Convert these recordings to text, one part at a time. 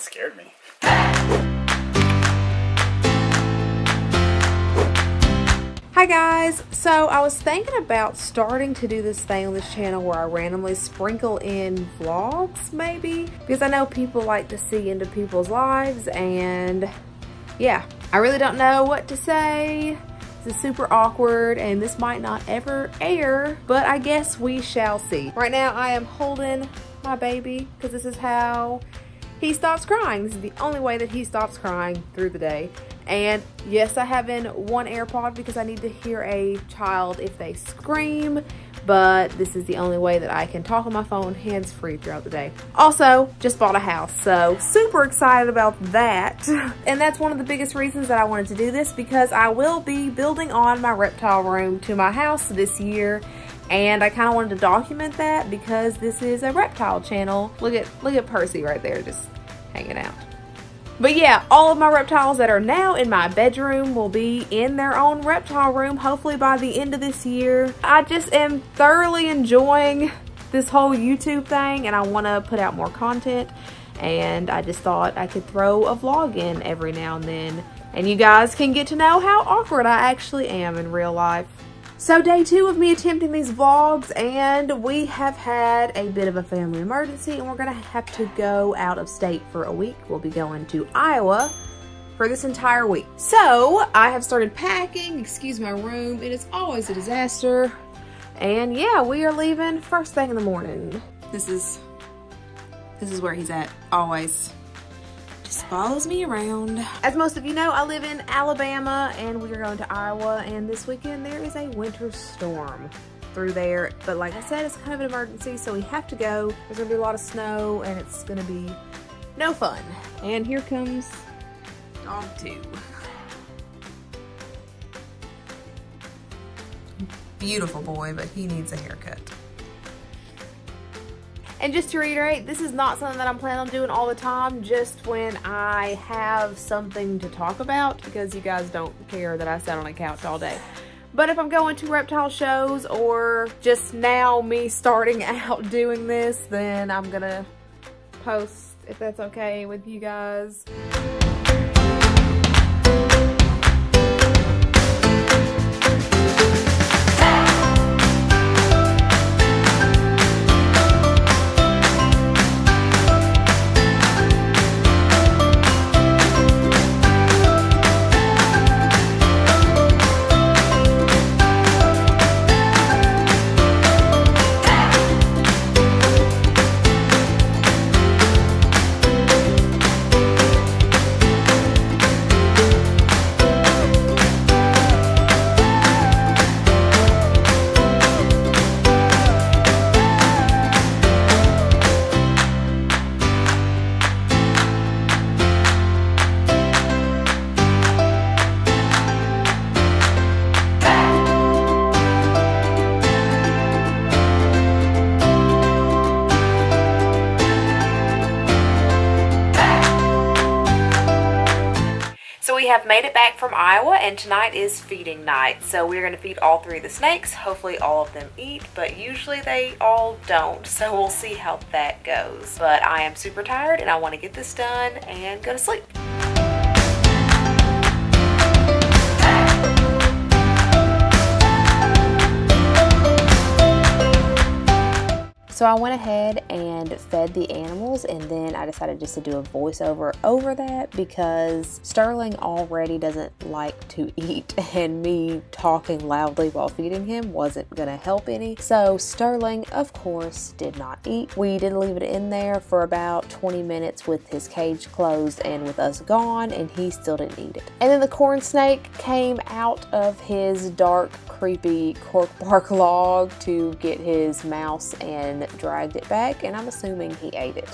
That scared me. Hi guys, so I was thinking about starting to do this thing on this channel where I randomly sprinkle in vlogs maybe, because I know people like to see into people's lives, and yeah, I really don't know what to say. This is super awkward and this might not ever air, but I guess we shall see. Right now I am holding my baby because this is how he stops crying. This is the only way that he stops crying through the day. And yes, I have in one AirPod because I need to hear a child if they scream, but this is the only way that I can talk on my phone hands-free throughout the day. Also, just bought a house, so super excited about that. And that's one of the biggest reasons that I wanted to do this, because I will be building on my reptile room to my house this year. And I kind of wanted to document that because this is a reptile channel. Look at Percy right there, just hanging out. But yeah, all of my reptiles that are now in my bedroom will be in their own reptile room, hopefully by the end of this year. I just am thoroughly enjoying this whole YouTube thing, and I want to put out more content. And I just thought I could throw a vlog in every now and then, and you guys can get to know how awkward I actually am in real life. So day 2 of me attempting these vlogs, and we have had a bit of a family emergency and we're gonna have to go out of state for a week. We'll be going to Iowa for this entire week. So I have started packing. Excuse my room, it is always a disaster. And yeah, we are leaving first thing in the morning. This is where he's at, always. Just follows me around. As most of you know, I live in Alabama and we are going to Iowa, and this weekend there is a winter storm through there. But like I said, it's kind of an emergency, so we have to go. There's gonna be a lot of snow and it's gonna be no fun. And here comes dog 2. Beautiful boy, but he needs a haircut. And just to reiterate, this is not something that I'm planning on doing all the time, just when I have something to talk about, because you guys don't care that I sat on a couch all day. But if I'm going to reptile shows, or just now me starting out doing this, then I'm gonna post if that's okay with you guys. We have made it back from Iowa, and tonight is feeding night. So we're going to feed all 3 of the snakes. Hopefully all of them eat, but usually they all don't. So we'll see how that goes. But I am super tired and I want to get this done and go to sleep. So I went ahead and fed the animals, and then I decided just to do a voiceover over that because Sterling already doesn't like to eat, and me talking loudly while feeding him wasn't gonna help any. So Sterling, of course, did not eat. We did leave it in there for about 20 minutes with his cage closed and with us gone, and he still didn't eat it. And then the corn snake came out of his dark, creepy cork bark log to get his mouse and dragged it back, and I'm assuming he ate it.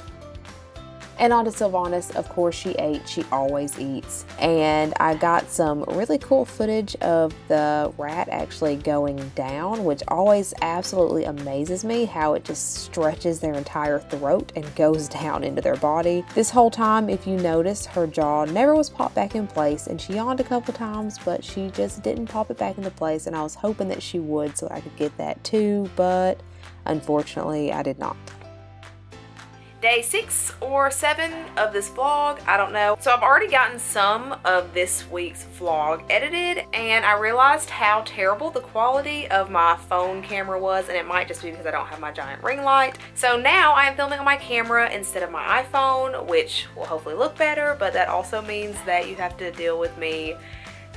And on to Sylvanas, of course she ate, she always eats. And I got some really cool footage of the rat actually going down, which always absolutely amazes me how it just stretches their entire throat and goes down into their body. This whole time, if you notice, her jaw never was popped back in place, and she yawned a couple times, but she just didn't pop it back into place, and I was hoping that she would so I could get that too, but unfortunately I did not. day 6 or 7 of this vlog, I don't know. So I've already gotten some of this week's vlog edited, and I realized how terrible the quality of my phone camera was, and it might just be because I don't have my giant ring light. So now I am filming on my camera instead of my iPhone, which will hopefully look better, but that also means that you have to deal with me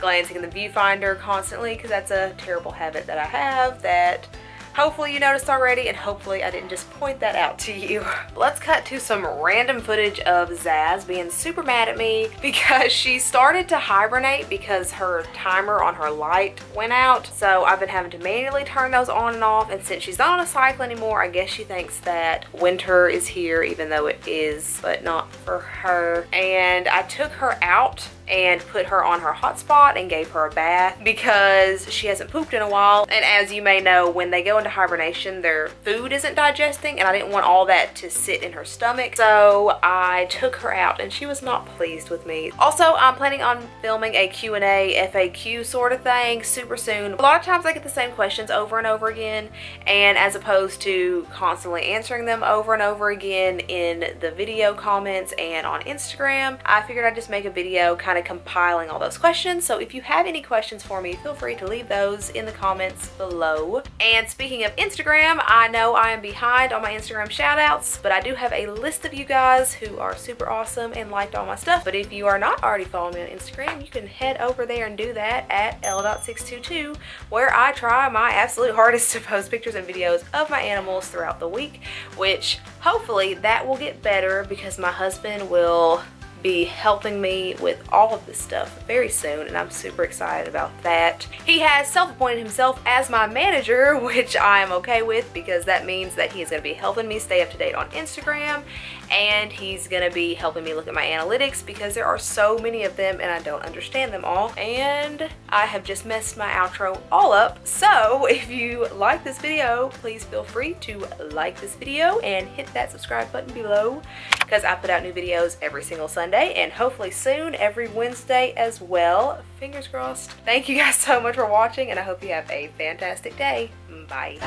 glancing in the viewfinder constantly, because that's a terrible habit that I have that hopefully you noticed already, and hopefully I didn't just point that out to you. Let's cut to some random footage of Zsasz being super mad at me because she started to hibernate because her timer on her light went out. So I've been having to manually turn those on and off, and since she's not on a cycle anymore, I guess she thinks that winter is here, even though it is, but not for her. And I took her out and put her on her hotspot and gave her a bath because she hasn't pooped in a while. And as you may know, when they go into hibernation, their food isn't digesting, and I didn't want all that to sit in her stomach. So I took her out, and she was not pleased with me. Also, I'm planning on filming a Q&A FAQ sort of thing super soon. A lot of times I get the same questions over and over again, and as opposed to constantly answering them over and over again in the video comments and on Instagram, I figured I'd just make a video kind of compiling all those questions. So if you have any questions for me, feel free to leave those in the comments below. And speaking of Instagram, I know I am behind on my Instagram shout outs, but I do have a list of you guys who are super awesome and liked all my stuff. But if you are not already following me on Instagram, you can head over there and do that at Elle.622, where I try my absolute hardest to post pictures and videos of my animals throughout the week, which hopefully that will get better because my husband will be helping me with all of this stuff very soon, and I'm super excited about that. He has self-appointed himself as my manager, which I am okay with because that means that he's going to be helping me stay up to date on Instagram, and he's going to be helping me look at my analytics because there are so many of them and I don't understand them all. And I have just messed my outro all up. So if you like this video, please feel free to like this video and hit that subscribe button below, because I put out new videos every single Sunday, and hopefully soon every Wednesday as well. Fingers crossed. Thank you guys so much for watching, and I hope you have a fantastic day. Bye.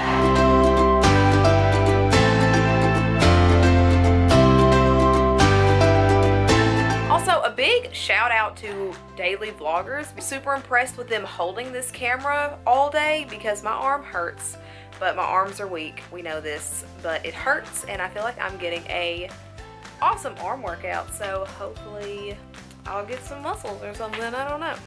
Also, a big shout out to daily vloggers. I'm super impressed with them holding this camera all day because my arm hurts, but my arms are weak. We know this, but it hurts, and I feel like I'm getting a awesome arm workout. So hopefully I'll get some muscles or something. I don't know.